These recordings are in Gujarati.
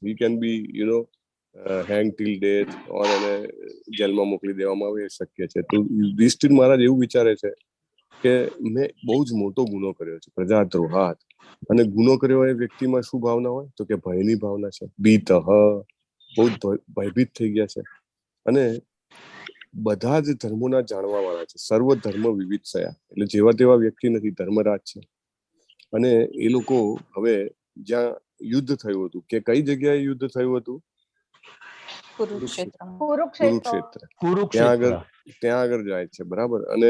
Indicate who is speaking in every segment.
Speaker 1: he can be hang till death or એને જેલમાં મોકલી દેવામાં આવે એ શક્ય છે. તો યુધિષ્ઠિર મહારાજ એવું વિચારે છે કે મેં બહુ જ મોટો ગુનો કર્યો છે, પ્રજાદ્રોહાત. અને ગુનો કર્યો એ વ્યક્તિમાં શું ભાવના હોય તો કે ભયની ભાવના છે. બીતઃ, બહુ જ ભયભીત થઈ ગયા છે. અને બધા જ ધર્મોના જાણવા વાળા છે. સર્વ ધર્મ વિવિધ થયા એટલે જેવા તેવા વ્યક્તિ નથી, ધર્મરાજ છે. અને એ લોકો હવે જ્યાં યુદ્ધ થયું હતું, કે કઈ જગ્યાએ યુદ્ધ થયું હતું? કુરુક્ષેત્ર. ત્યાં આગળ જાય છે, બરાબર. અને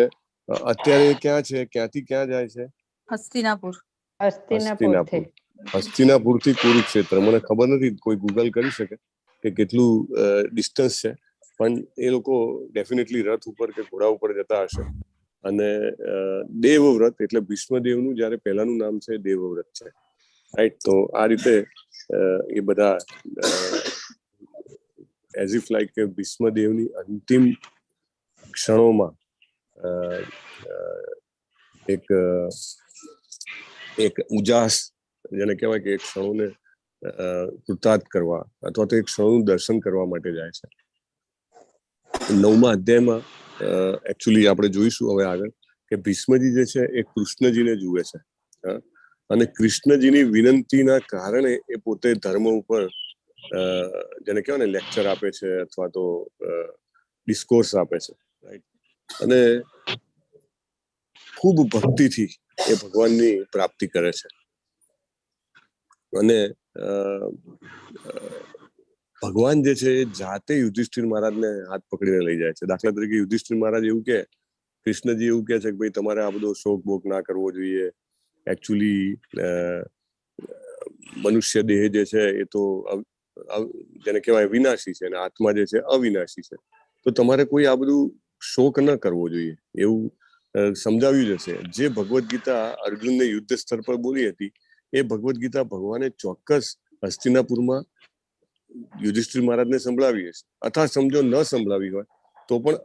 Speaker 1: અત્યારે ક્યાં છે, ક્યાંથી ક્યાં જાય છે?
Speaker 2: હસ્તિનાપુર.
Speaker 1: હસ્તિનાપુરથી કુરુક્ષેત્ર. મને ખબર નથી, કોઈ ગૂગલ કરી શકે કે કેટલું ડિસ્ટન્સ છે, પણ એ લોકો ડેફિનેટલી રથ ઉપર કે ઘોડા ઉપર જતા હશે. અને દેવવ્રત એટલે ભીષ્મદેવનું જયારે પહેલાનું નામ છે દેવવ્રત છે, રાઈટ. તો આ રીતે એ બધા એઝ ઇફ લાઈક કે ભીષ્મદેવની અંતિમ ક્ષણોમાં એક ઉજાસ જેને કહેવાય કે એક ક્ષણોને કૃતાર્થ કરવા અથવા તો એક ક્ષણોનું દર્શન કરવા માટે જાય છે. 9મા અધ્યાયમાં એકચ્યુઅલી આપણે જોઈશું હવે આગળ કે ભીષ્મજી જે છે એ કૃષ્ણજીને જુએ છે, અને કૃષ્ણજીની વિનંતીના કારણે એ પોતે ધર્મ ઉપર જેને કહેવાય ને લેક્ચર આપે છે અથવા તો ડિસ્કોર્સ આપે છે, રાઈટ. અને ખૂબ ભક્તિથી એ ભગવાનની પ્રાપ્તિ કરે છે. અને ભગવાન જે છે એ જાતે યુધિષ્ઠિર મહારાજને હાથ પકડીને લઈ જાય છે. દાખલા તરીકે યુધિષ્ઠિર મહારાજ એવું કે, કૃષ્ણજી એવું કે છે કે ભાઈ તમારે આ બધો શોક બોક ના કરવો જોઈએ. એકચ્યુઅલી મનુષ્ય દેહ જે છે એ તો જેને કહેવાય વિનાશી છે, અને આત્મા જે છે અવિનાશી છે. તો તમારે કોઈ આ બધું શોક ન કરવો જોઈએ એવું સમજાવ્યું જશે. જે ભગવદ્ ગીતા અર્જુનને યુદ્ધ સ્તર પર બોલી હતી એ ભગવદ્ ગીતા ભગવાને ચોક્કસ હસ્તિનાપુરમાં યુધિષ્ઠિર મહારાજને સંભળાવી હશે. અથવા સમજો ન સંભળાવી હોય તો પણ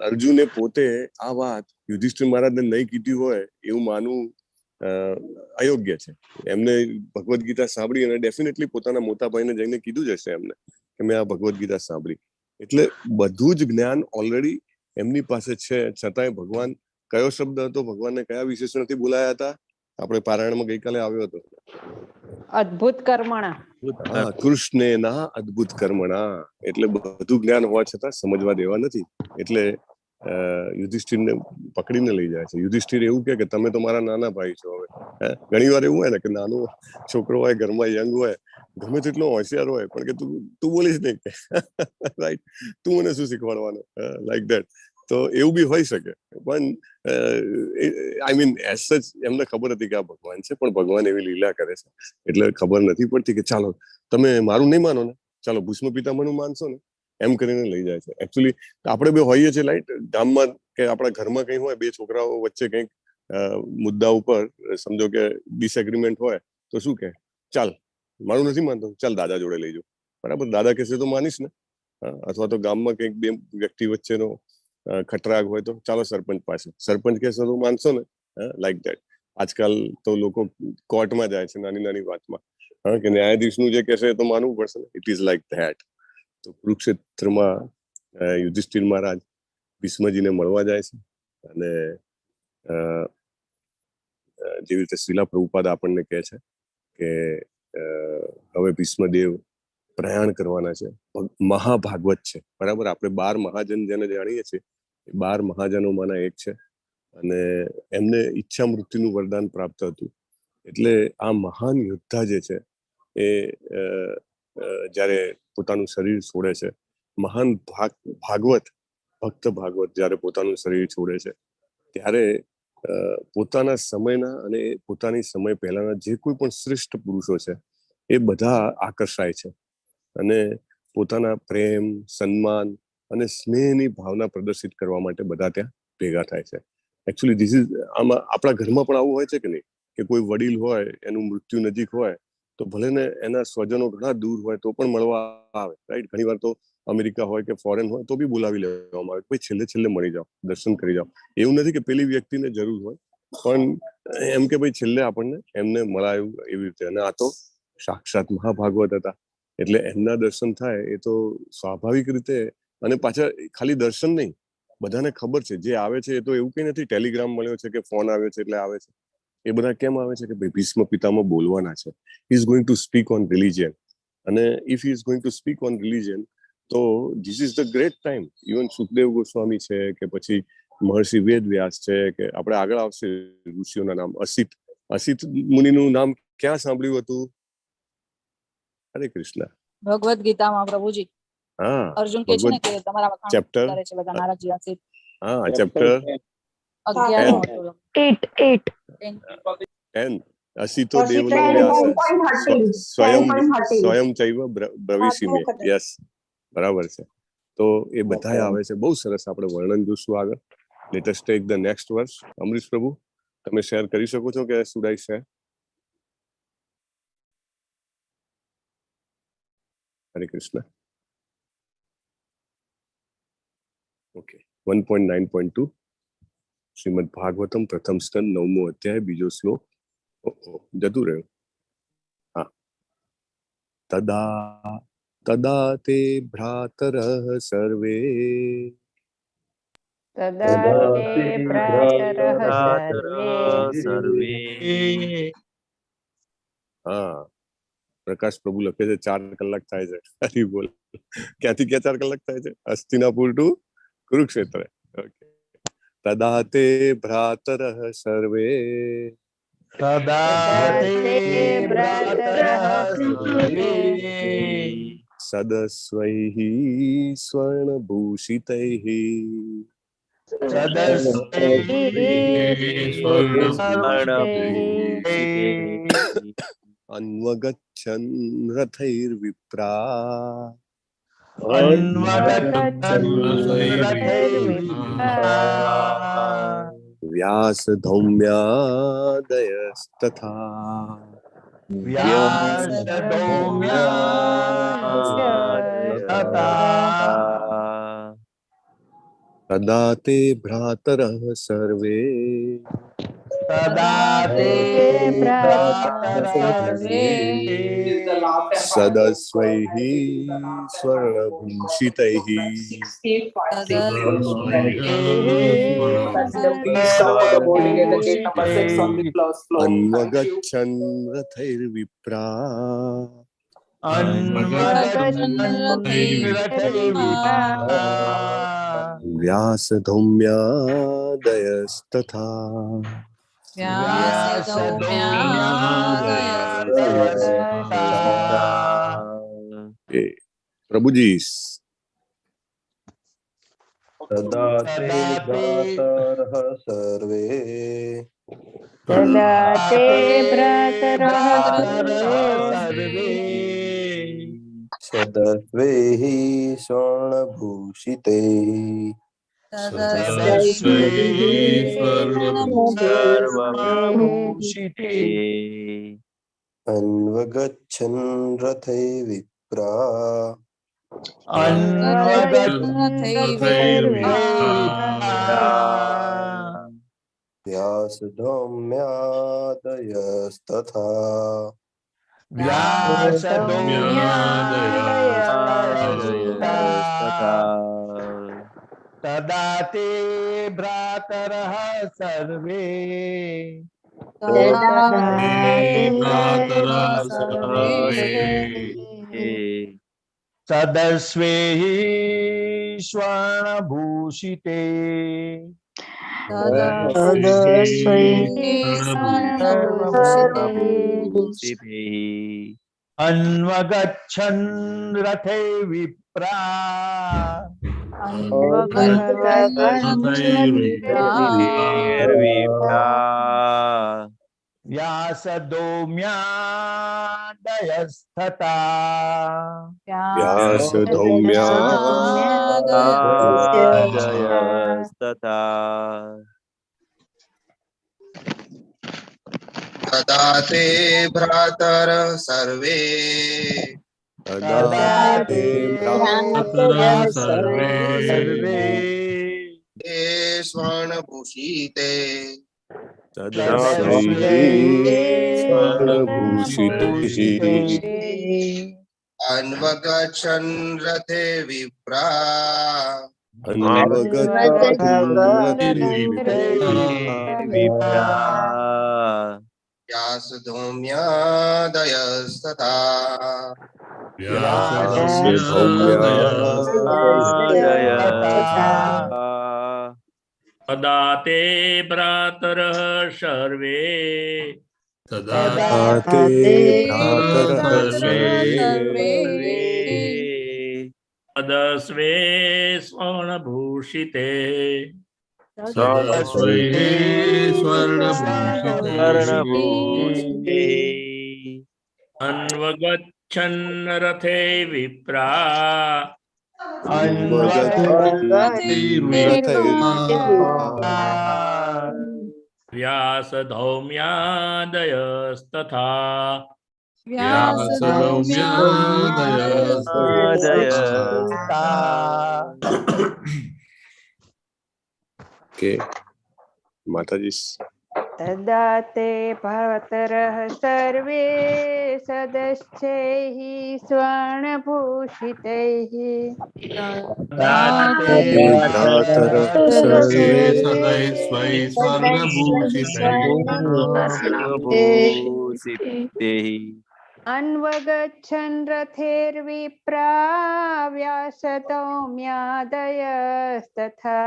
Speaker 1: અર્જુને પોતે આ વાત યુધિષ્ઠિર મહારાજને નહીં કીધી હોય એવું માનવું અયોગ્ય છે. એમને ભગવદ્ ગીતા સાંભળી અને ડેફિનેટલી પોતાના મોટા ભાઈને જઈને કીધું જ હશે એમને કે મેં આ ભગવદ્ ગીતા સાંભળી. એટલે બધું જ જ્ઞાન ઓલરેડી એમની પાસે છે, છતાંય ભગવાન કયો શબ્દ હતો, ભગવાનને કયા વિશેષણથી બોલાયા હતા? આપણે પારાયણમાં ગઈકાલે આવ્યો હતો,
Speaker 3: અદ્ભુત કર્મણા.
Speaker 1: હા, કૃષ્ણેના અદ્ભુત કર્મણા. એટલે બધું જ્ઞાન હોવા છતાં સમજવા દેવા નથી. એટલે યુધિષ્ઠિરને પકડીને લઈ જાય છે. યુધિષ્ઠિર એવું કે તમે તો મારા નાના ભાઈ છો. હવે ઘણી વાર એવું હોય ને કે નાનો છોકરો હોય ઘરમાં, યંગ હોય, ગમે તેટલો હોશિયાર હોય, પણ કે તું બોલીશ નહીં કે રાઈટ, તું મને શું શીખવાડવાનો, લાઈક ધેટ. તો એવું બી હોઈ શકે. પણ આઈ મીન એઝ સચ એમને ખબર હતી કે આ ભગવાન છે, પણ ભગવાન એવી લીલા કરે છે એટલે ખબર નથી પડતી કે ચાલો તમે મારું નહીં માનો ને, ચાલો ભીષ્મ પિતામહનું માનશો ને, એમ કરીને લઈ જાય છે. એકચ્યુઅલી આપણે બે હોઈએ છીએ, લાઈટ, ગામમાં કે આપણા ઘરમાં કંઈ હોય, બે છોકરાઓ વચ્ચે કંઈક મુદ્દા ઉપર સમજો કે ડિસએગ્રીમેન્ટ હોય તો શું કે, ચાલ મારું નથી માનતો, ચાલ દાદા જોડે લઈ જાઓ, બરાબર. દાદા કહેશે તો માનીશ ને. અથવા તો ગામમાં કંઈક બે વ્યક્તિ વચ્ચેનો ખટરાગ હોય તો ચાલો સરપંચ પાસે, સરપંચ કહેશે તો માનશો ને, લાઈક ધેટ. આજકાલ તો લોકો કોર્ટમાં જાય છે નાની નાની વાતમાં, કે ન્યાયાધીશનું જે કહેશે તો માનવું પડશે ને. It is like that. તો કુરુક્ષેત્રમાં યુધિષ્ઠિર મહારાજ ભીષ્મજીને મળવા જાય છે. અને જેવી રીતે શિલા પ્રભુપાદ આપણને કહે છે કે હવે ભીષ્મદેવ પ્રયાણ કરવાના છે. મહાભાગવત છે, બરાબર. આપણે 12 મહાજન જેને જાણીએ છીએ એ 12 મહાજનોમાંના એક છે. અને એમને ઈચ્છા મૃત્યુનું વરદાન પ્રાપ્ત હતું. એટલે આ મહાન યોદ્ધા જે છે એ જ્યારે પોતાનું શરીર છોડે છે, મહાન ભાગવત ભક્ત ભાગવત જ્યારે પોતાનું શરીર છોડે છે ત્યારે પોતાના સમયના અને પોતાની સમય પહેલાના જે કોઈ પણ શ્રેષ્ઠ પુરુષો છે એ બધા આકર્ષાય છે અને પોતાના પ્રેમ, સન્માન અને સ્નેહની ભાવના પ્રદર્શિત કરવા માટે બધા ત્યાં ભેગા થાય છે. એકચ્યુઅલી ધીસ ઇઝ આમાં આપણા ઘરમાં પણ આવું હોય છે કે નહીં, કે કોઈ વડીલ હોય, એનું મૃત્યુ નજીક હોય તો ભલે ને એના સ્વજનો ઘણા દૂર હોય તો પણ મળવા આવે, રાઈટ. ઘણી વાર તો અમેરિકા હોય કે ફોરેન હોય તો બી બોલાવી લેવામાં આવે, ભાઈ છેલ્લે છેલ્લે મળી જાઓ, દર્શન કરી જાઓ. એવું નથી કે પેલી વ્યક્તિને જરૂર હોય, પણ એમ કે ભાઈ છેલ્લે આપણને એમને મળાયું એવી રીતે. અને આ તો સાક્ષાત મહાભાગવત હતા. એટલે એમના દર્શન થાય એ તો સ્વાભાવિક રીતે, અને પાછા ખાલી દર્શન નહીં, બધાને ખબર છે જે આવે છે એ તો એવું કઈ નથી ટેલિગ્રામ મળ્યો છે કે ફોન આવ્યો છે એટલે આવે છે. એ બધા કેમ આવે છે કે ભાઈ ભીષ્મ પિતામહ બોલવાના છે, he is going to speak on religion. અને if he is going to speak on religion તો this is the great time. Even Sukhdev Goswami છે કે પછી મહર્ષિ વેદ વ્યાસ છે, કે આપણે આગળ આવશે ઋષિઓના નામ. અસિત મુનિનું નામ ક્યાં સાંભળ્યું હતું? હરે કૃષ્ણ.
Speaker 2: ભગવદ ગીતામાં પ્રભુજી
Speaker 1: હા,
Speaker 2: અર્જુન કે છે ને કે તમારા વખાણ
Speaker 1: ચેપ્ટર,
Speaker 2: કરે છે બધા નારાજી અસિત.
Speaker 1: હા, ચેપ્ટર 10. અસિતો દેવનો વ્યાસ સ્વયં ચૈવ બ્રવીષિમે. યસ, બરાબર છે. તો એ બધા આવે છે. બહુ સરસ. આપણે વર્ણન જોશું આગળ. Let us take the next verse. Amrish Prabhu, તમે શેર કરી શકો છો કે should I share? Hare Krishna. Okay. 1.9.2 Shrimad Bhagavatam પ્રથમ સ્કંદ 9મો અધ્યાય બીજો શ્લોક. જતું રહ્યું. હા. તદા તે ભ્રાતરઃ સર્વે હા, પ્રકાશ પ્રભુ લખે છે 4 કલાક થાય છે. હરી બોલ. ક્યાંથી ક્યાં 4 કલાક થાય છે? હસ્તિનાપુર ટુ કુરુક્ષેત્ર. ઓકે. તદા તે ભ્રાતરઃ સર્વે સદસ્વૈઃ સ્વર્ણભૂષિતૈઃ अन्वगच्छन् रथैर्विप्रा व्यासधौम्यादयस्तथा तदा ते भ्रातरः सर्वे सदस्वैः स्वर्णभूषितैः अन्वगच्छन् रथैर्विप्रा व्यासधौम्यादयस्तथा प्रभुजी
Speaker 4: तदा ते भ्रातरः सर्वे सदस्वैः स्वर्णभूषिते अन्वगच्छन् रथे विप्रा व्यासधौम्यादयस्तथा
Speaker 5: तदा ते भ्रातरः सर्वे सदस्वैः स्वर्णभूषिते अन्वगच्छन् रथे विप्रा व्यासधौम्यादयस्तथा
Speaker 6: तदा ते भ्रातर सर्वे ये स्वर्णभूषिते
Speaker 1: तदस्मैः स्वर्णभूषितैः
Speaker 6: अन्वगच्छन् रथे विप्रा व्यासधूम्यादयस्तथा
Speaker 7: तदा ते भ्रातरः सर्वे
Speaker 1: तदा ते भ्रातरः सर्वे
Speaker 7: तदस्वे स्वर्णभूषिते अन्वगच्छन् रथे विप्रा व्यासधौम्यादयस्तथा
Speaker 1: के माताजी
Speaker 3: तदा ते भवतरः सर्वे सदस्यैः स्वर्णभूषितैः
Speaker 1: भ्रातरः सर्वे
Speaker 3: अन्वगच्छन् रथैर्विप्रा व्यासतौम्यादयस्तथा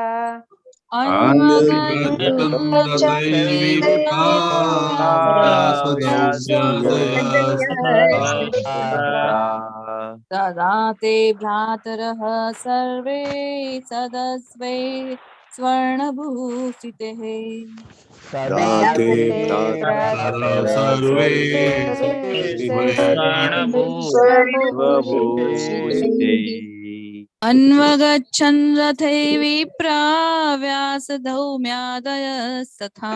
Speaker 2: तदा ते भ्रातरः सर्वे सदस्वै स्वर्णभूषितैः अन्वगच्छन् रथै विप्रा व्यासधौम्यादयस्तथा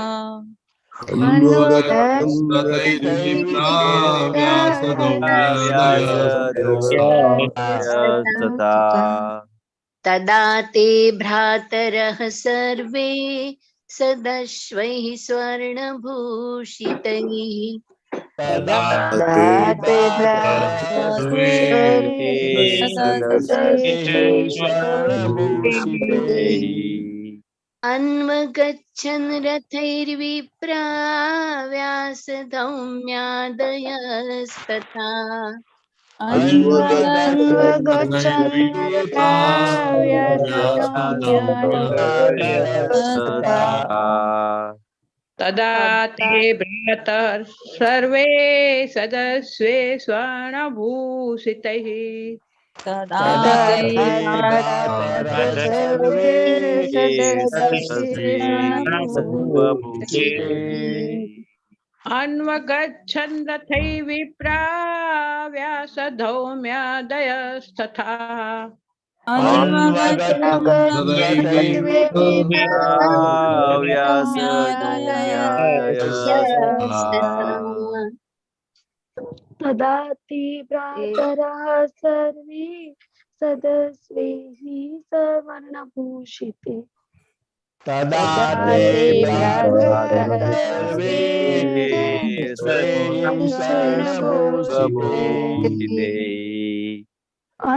Speaker 8: तदा ते भ्रातरः सर्वे सदस्वैः स्वर्णभूषितैः अन्वगच्छन् रथैर्विप्रा व्यासधौम्यादयस्तथा
Speaker 3: तदा ते भ्रातरः सर्वे सदस्वे स्वर्णभूषितैः अन्वगच्छन् रथै विप्रा व्यासधौम्यादयस्तथा
Speaker 8: तदा ते भ्रातरः सर्वे सदस्यैः स्वर्णभूषिते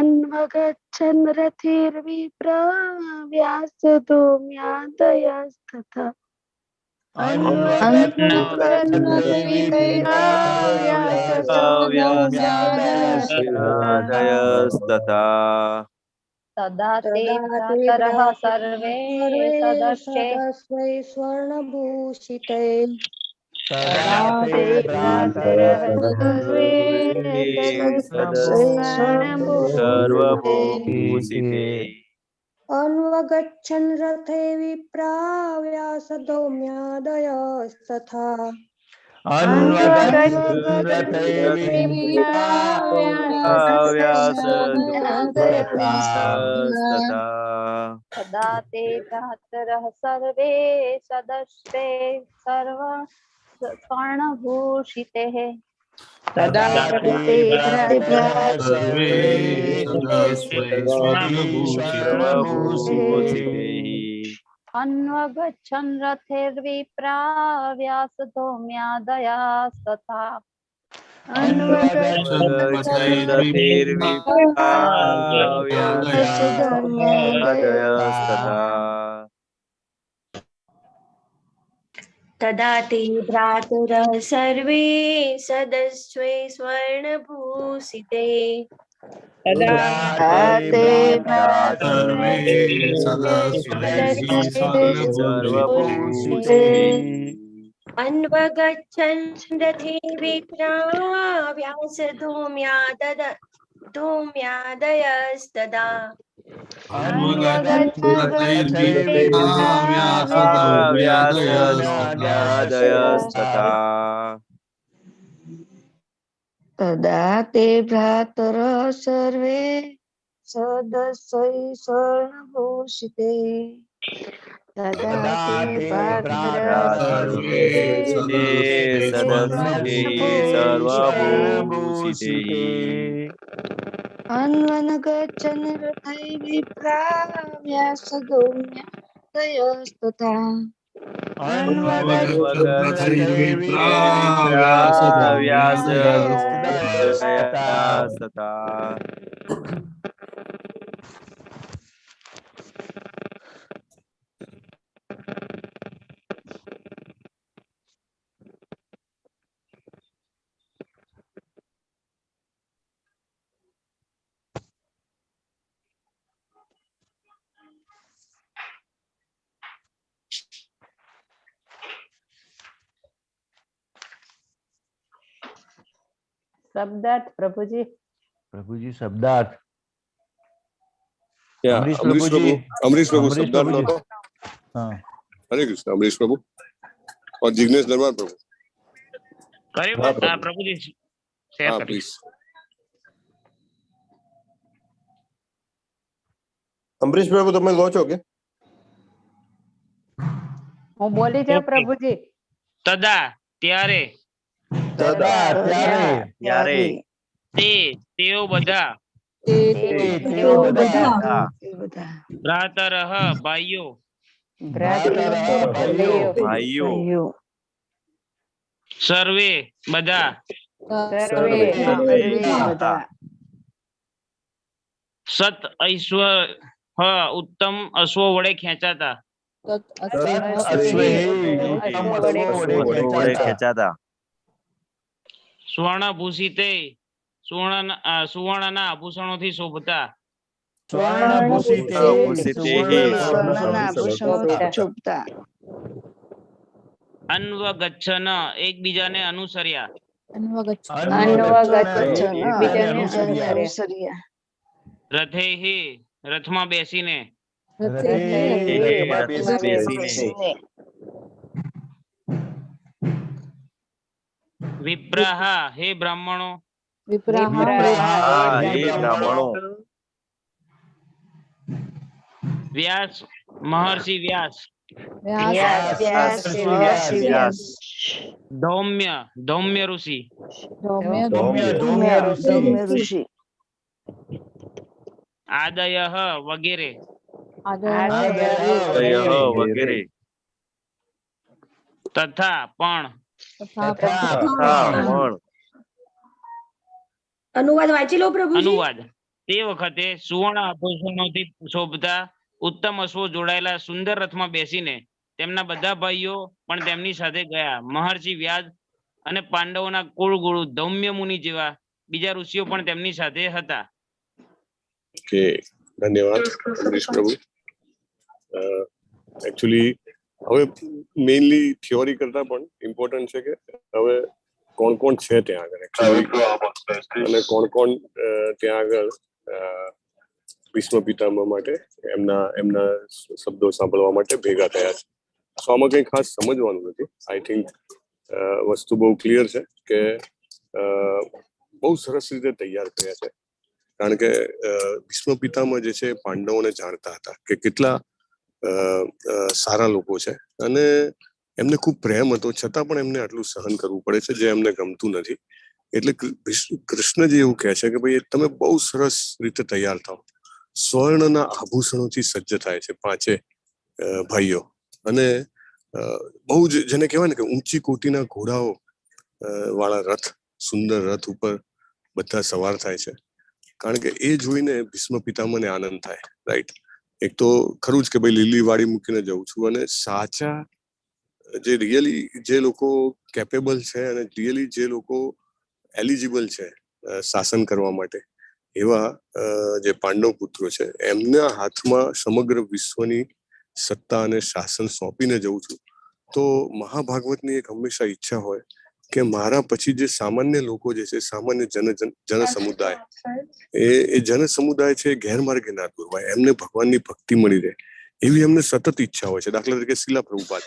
Speaker 8: अन्वगच्छन् रथैर्विप्रा व्यासधौम्यादयस्तथा
Speaker 3: तदा ते भ्रातरः सर्वे सदस्यै
Speaker 8: स्वर्णभूषिते अन्वगच्छन् रथे विप्रा व्यासधौम्यादयस्तथा
Speaker 3: तदा ते भ्रातरः सर्वे सदस्ये सर्व स्वर्णभूषितैः अन्वगच्छन् रथैर्विप्रा व्यासधौम्यादयस्तथा
Speaker 8: तदा ते भ्रातरः सर्वे सदस्वे स्वर्णभूषिते अन्वगच्छन् रथे विप्रा व्यासधूम्यादयस्तदा तदा ते भ्रातरः सर्वे सदस्यै स्वर्णभूषिते अन्वगच्छन् रथै विप्रा व्यासधौम्यादयस्तथा
Speaker 9: શબ્દાર્થ પ્રભુજી.
Speaker 5: પ્રભુજી શબ્દાર્થ.
Speaker 1: અમરીશ પ્રભુ શબ્દાર્થ લો.
Speaker 5: हाँ
Speaker 1: हरे कृष्ण अमरीश प्रभु और जिग्नेश दरबार प्रभु.
Speaker 7: प्रभु जी
Speaker 1: हाँ प्लीज.
Speaker 4: અમરીશ પ્રભુ તમે લો છો કે?
Speaker 9: હું બોલી જાઉં પ્રભુજી.
Speaker 7: તદા ત્યારે તેઓ બધા ભ્રાતરઃ ભાઈઓ સર્વે બધા સત ઐશ્વર્ય ઉત્તમ અશ્વો વડે ખેંચાતા સ્વર્ણભૂષિતે સુવર્ણના આભૂષણોથી શોભતા અન્વગચ્છન એકબીજાને અનુસર્યા રથે રથમાં બેસીને વિપ્રાહા હે બ્રાહ્મણો વ્યાસ મહર્ષિ વ્યાસ ધૌમ્ય ઋષિ આદયઃ વગેરે તથા પણ
Speaker 8: અનુવાદ વાંચી લો પ્રભુ.
Speaker 7: અનુવાદ તે વખતે સુવર્ણ આભૂષણોથી શોભતા ઉત્તમ અશ્વો જોડાયેલા સુંદર રથમાં બેસીને તેમના બધા ભાઈઓ પણ તેમની સાથે ગયા. મહર્ષિ વ્યાસ અને પાંડવોના કુળગુરુ ધૌમ્ય મુનિ જેવા બીજા ઋષિઓ પણ તેમની સાથે હતા.
Speaker 1: ઓકે, ધન્યવાદ અમરીશ પ્રભુ. એકચ્યુઅલી હવે મેઇનલી થિયોરી કરતા પણ ઇમ્પોર્ટન્ટ છે કે હવે કોણ કોણ છે ત્યાં આગળ અને કોણ ત્યાં આગળ ભીષ્મ પિતામહ માટે એમના શબ્દો સાંભળવા માટે ભેગા થયા છે. સો આમાં કંઈ ખાસ સમજવાનું નથી. આઈ થિંક વસ્તુ બહુ ક્લિયર છે કે બહુ સરસ રીતે તૈયાર કર્યા છે. કારણ કે ભીષ્મ પિતામહ જે છે પાંડવોને જાણતા હતા કે કેટલા સારા લોકો છે અને એમને ખૂબ પ્રેમ હતો, છતાં પણ એમને આટલું સહન કરવું પડે છે જે એમને ગમતું નથી. એટલે કૃષ્ણજી એવું કહે છે કે ભાઈ તમે બહુ સરસ રીતે તૈયાર થાઓ. સ્વર્ણના આભૂષણોથી સજ્જ થાય છે પાંચે ભાઈઓ અને બહુ જ જેને કહેવાય ને કે ઊંચી કોટીના ઘોડાઓ વાળા રથ, સુંદર રથ ઉપર બધા સવાર થાય છે. કારણ કે એ જોઈને ભીષ્મ પિતામહને આનંદ થાય. રાઈટ, એક તો ખરું જ કે ભાઈ લીલી વાડી મૂકીને જઉં છું, અને સાચા જે રિયલી જે લોકો કેપેબલ છે અને રિયલી જે લોકો એલિજિબલ છે શાસન કરવા માટે, એવા જે પાંડવ પુત્રો છે, એમના હાથમાં સમગ્ર વિશ્વની સત્તા અને શાસન સોંપીને જઉં છું. તો મહાભાગવતની એક હંમેશા ઈચ્છા હોય કે મારા પછી જે સામાન્ય લોકો જે છે, સામાન્ય જન સમુદાય, એ જન સમુદાય છે, ગેરમાર્ગે ના દોરવાય, એમને ભગવાનની ભક્તિ મળી રહે, એવી એમને સતત ઈચ્છા હોય છે. દાખલા તરીકે શિલા પ્રભુપાદ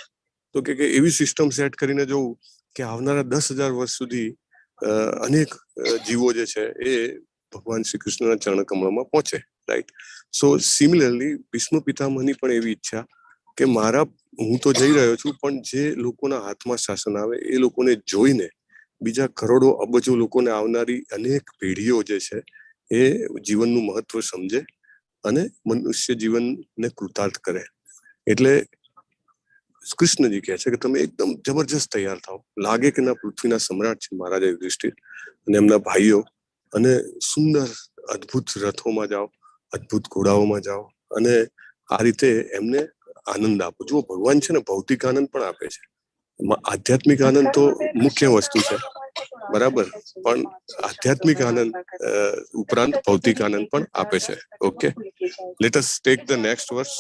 Speaker 1: તો કે એવી સિસ્ટમ સેટ કરીને જોવું કે આવનારા 10,000 વર્ષ સુધી અનેક જીવો જે છે એ ભગવાન શ્રી કૃષ્ણના ચરણ કમળમાં પહોંચે. રાઈટ. સો સિમિલરલી ભીષ્મ પિતામહની પણ એવી ઈચ્છા કે હું તો જઈ રહ્યો છું, પણ જે લોકોના હાથમાં શાસન આવે એ લોકોને જોઈને બીજા કરોડો અબજો લોકોને આવનારી અનેક પેઢીઓ જે છે એ જીવનનું મહત્વ સમજે અને મનુષ્ય જીવનને કૃતાર્થ કરે. એટલે કૃષ્ણજી કહે છે કે તમે એકદમ જબરજસ્ત તૈયાર થાઓ, લાગે કે ના પૃથ્વીના સમ્રાટ છે મહારાજા યુધિષ્ઠિર અને એમના ભાઈઓ, અને સુંદર અદ્ભુત રથોમાં જાઓ, અદ્ભુત ઘોડાઓમાં જાઓ, અને આ રીતે એમને આનંદ આપો. જુઓ, ભગવાન છે ને ભૌતિક આનંદ પણ આપે છે, આધ્યાત્મિક આનંદ તો મુખ્ય વસ્તુ છે, બરાબર, પણ આધ્યાત્મિક આનંદ ઉપરાંત ભૌતિક આનંદ પણ આપે છે. Okay, let us take the next verse.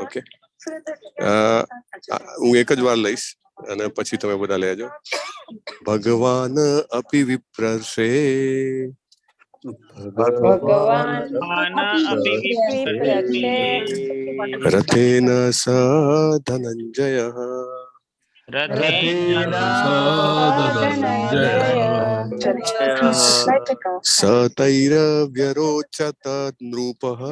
Speaker 1: Okay, હું એક જ વાર લઈશ અને પછી તમે બધા લેજો. ભગવાન અપી વિપ્રશે રથેન સ ધનંજય સતૈરવ્યરોચત નૃપઃ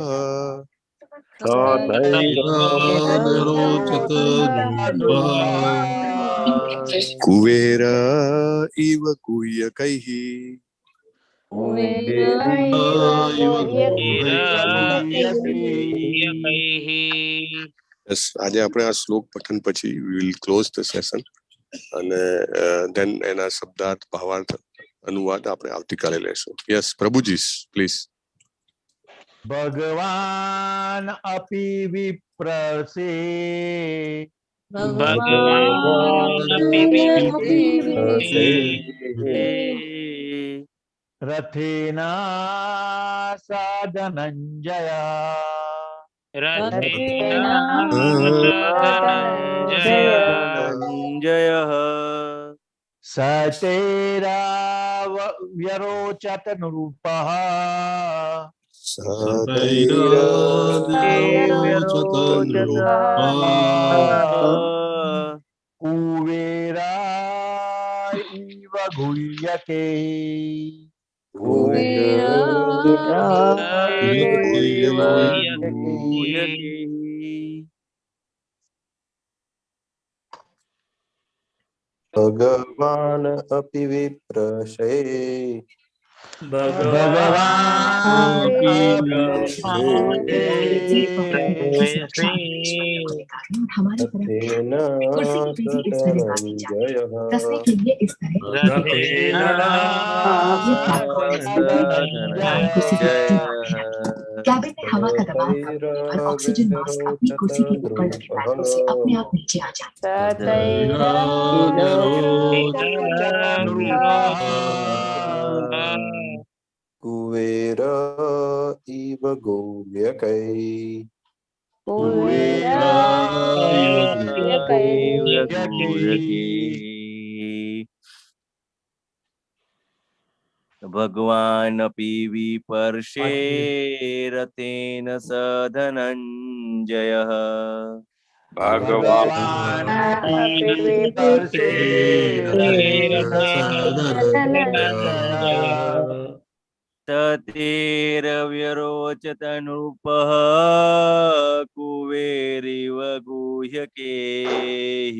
Speaker 1: કુવેર ઇવ ગુહ્યકૈઃ આજે આપણે આ શ્લોક પઠન પછી વિલ ક્લોઝ ધ સેશન, અને ધેન એના શબ્દાર્થ, ભાવાર્થ, અનુવાદ આપણે આવતીકાલે લેશું. યસ પ્રભુજી, પ્લીઝ.
Speaker 5: ભગવાન અપી વિપ્રસે રથેના સાધનંજય સતૈરાવ્યરોચત નૃપઃ કુવેરા ઇવ ગુહ્યકે
Speaker 4: ભગવાન અપિ વિપ્રશે
Speaker 10: कैबिन में हवा का दबाव कम और ऑक्सीजन मास्क अपनी कुर्सी के ऊपर लगे बैटों से अपने आप नीचे आ जाए.
Speaker 4: कुवेर इव गुह्यकैः
Speaker 11: भगवान अपि विपर्षे रथेन स धनंजयः
Speaker 5: भगवान अपि विपर्षे रथेन स धनंजयः
Speaker 11: ततेरव्यरोचत नृपः कुवेरिव गुह्यकेः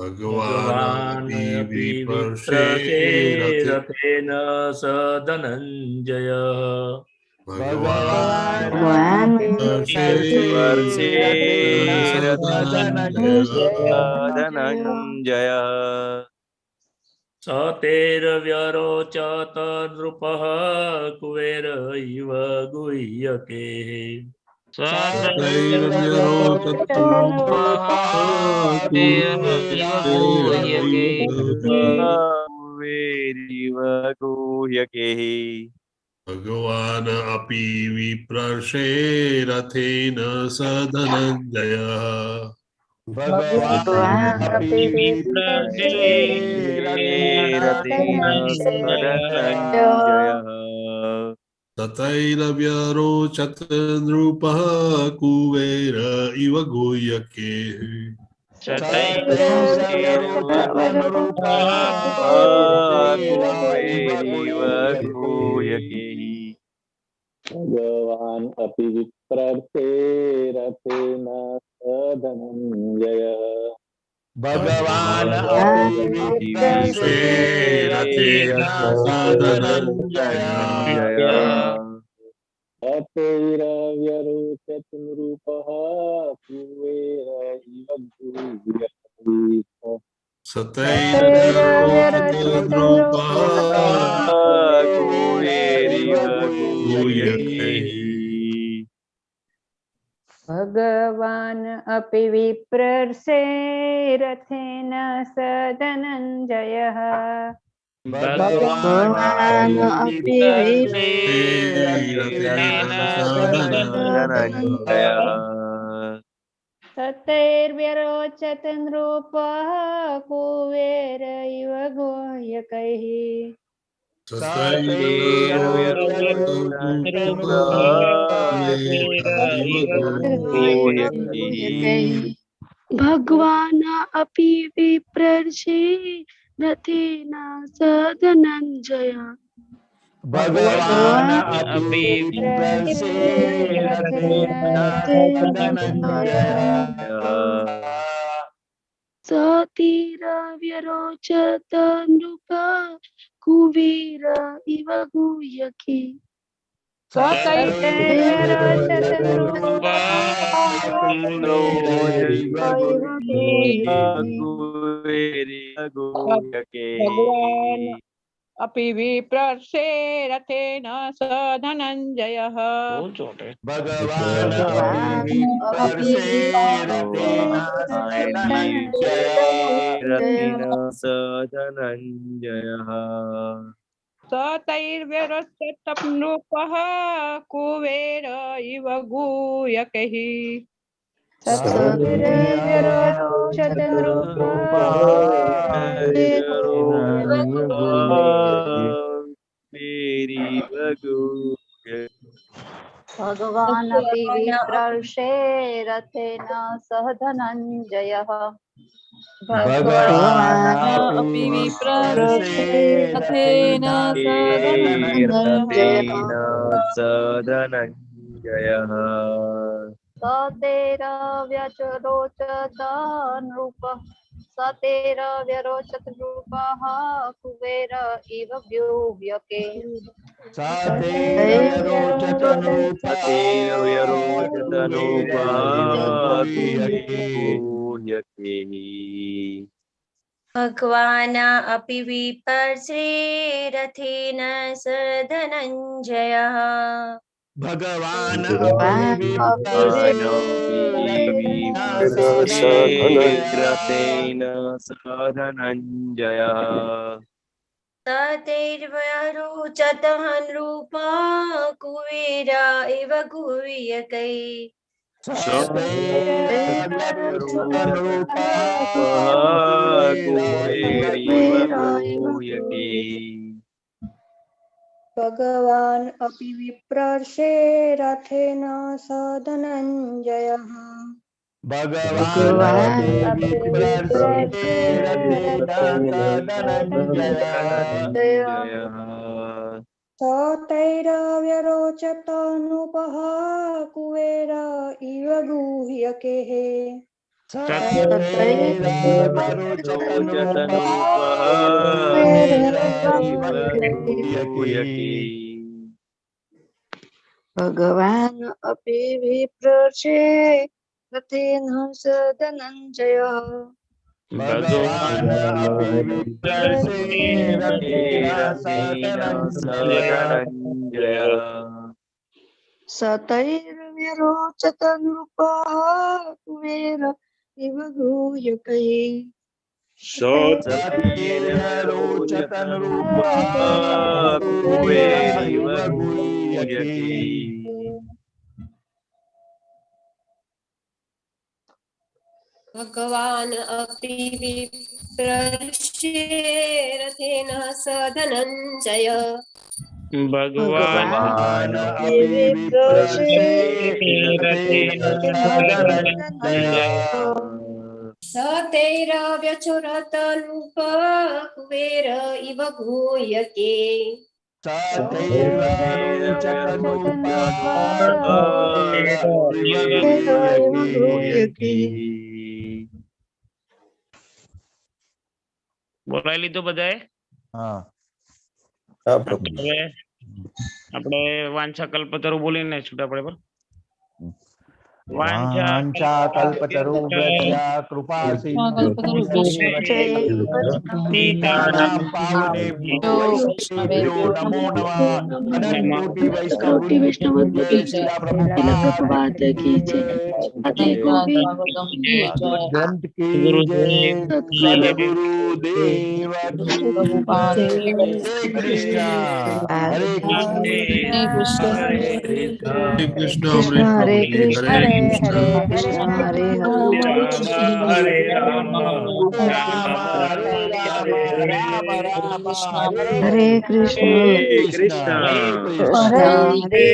Speaker 12: भगवानपि विपर्षे रथेन सधनञ्जयः
Speaker 8: ભગવાન
Speaker 11: वर्षे
Speaker 4: सधनञ्जयः
Speaker 12: सतेर्व्यरोचत नृपः कुबेर इव गुह्यकेः
Speaker 4: सतैर्व्यरोचत नृपः
Speaker 11: कुबेरिव गुह्यकेः
Speaker 12: भगवान् अपि विप्रर्षे रथेन सधनञ्जयः
Speaker 9: ભગવાન અપી વિપ્રર્ષે રથેન સધનંજયઃ
Speaker 12: ततैरव्यरोचत नृपः कुबेर इव गुह्यकेः
Speaker 11: भगवान् अपि विप्रर्षे रथेन सधनञ्जयः
Speaker 5: भगवान् अपि विप्रर्षे रथेन सधनञ्जयः
Speaker 11: सतैरव्यरोचत नृपः कुबेर इव गुह्यकेः
Speaker 12: सतैर्व्यरोचत नृपः
Speaker 11: कुबेरिव गुह्यकेः
Speaker 9: ભગવાન અપી વિપ્રર્ષે રથેન સધનંજયઃ
Speaker 5: भगवान् अपि विप्रर्षे
Speaker 11: सधनञ्जयः
Speaker 9: ततैर्व्यरोचत नृपः कुबेर इव गुह्यकैः
Speaker 8: ભગવાન અપી વિપ્રર્ષે રથેન સધનંજય
Speaker 5: भगवान् अपि विप्रर्षे रथेन सधनञ्जयः
Speaker 8: सतीरव्यरोचत नृप कुबेर इव गुह्यके
Speaker 9: सतैर्व्यरोचत नृपः
Speaker 11: भगवान्
Speaker 13: अपि विप्रर्षे रथेन सधनञ्जयः
Speaker 5: भगवान् अपि विप्रर्षे रथेन
Speaker 11: सधनञ्जयः
Speaker 13: सतैर्व्यरोचत नृपः कुबेर इव गुह्यकैः
Speaker 9: सतैर्व्यरोचत
Speaker 3: भगवान् अपि विप्रर्षे रथेन सधनञ्जयः
Speaker 2: भगवान् अपि विप्रर्षे रथेन
Speaker 11: सधनञ्जयः
Speaker 3: सतेरव्यरोचत नृपः कुबेर इव गुह्यके
Speaker 5: सतैर्व्यरोचत नृपः
Speaker 14: भगवान् अपि विपर्षे रथेन सधनञ्जयः
Speaker 5: भगवान् अपि
Speaker 11: रथेन सधनञ्जयः
Speaker 14: ततैर्व्यरोचत नृपः कुबेर इव गुह्यकैः
Speaker 8: भगवान् अपि विप्रर्षे रथेन सधनञ्जयः
Speaker 5: भगवान् अपि विप्रर्षे रथेन सधनञ्जयः
Speaker 8: सतैरव्यरोचत नृपः कुबेर इव गुह्यकेः भगवान अपि विप्रर्षे रथेन सधनञ्जयः
Speaker 11: भगवान् अपि विप्रर्षे रथेन सधनञ्जयः
Speaker 8: सतैर्व्यरोचत नृपः कुबेर इव गूयकैः
Speaker 11: सतैर्व्यरोचत नृपः कुबेरैव गूयके
Speaker 14: भगवान् अपि विप्रर्षे रथेन सधनञ्जयः
Speaker 7: भगवान्
Speaker 11: अपि विप्रर्षे रथेन सधनञ्जयः
Speaker 14: सतैरव्यचोरत नृपः कुबेर इव गूयके
Speaker 7: બોલાવી લીધું બધાએ? હવે આપણે વાંછા કલ્પતરુ બોલીને છૂટા પડે પર
Speaker 5: वाञ्छा कल्पतरुभ्यश्च कृपा सिन्धुभ्यः पावनेभ्यो वैष्णवेभ्यो नमो नमः। अनंत कोटि वैष्णव जय श्री प्रभुपाद की जय। ग्रंथ की जय। सद्गुरुदेव हरे कृष्ण हरे कृष्ण
Speaker 12: हरे कृष्ण
Speaker 8: हरे कृष्ण
Speaker 12: हरे कृष्ण
Speaker 8: हरे
Speaker 11: हरे राम
Speaker 5: राम हरे राम राम राम हरे
Speaker 8: हरे कृष्ण
Speaker 11: कृष्ण
Speaker 8: हरे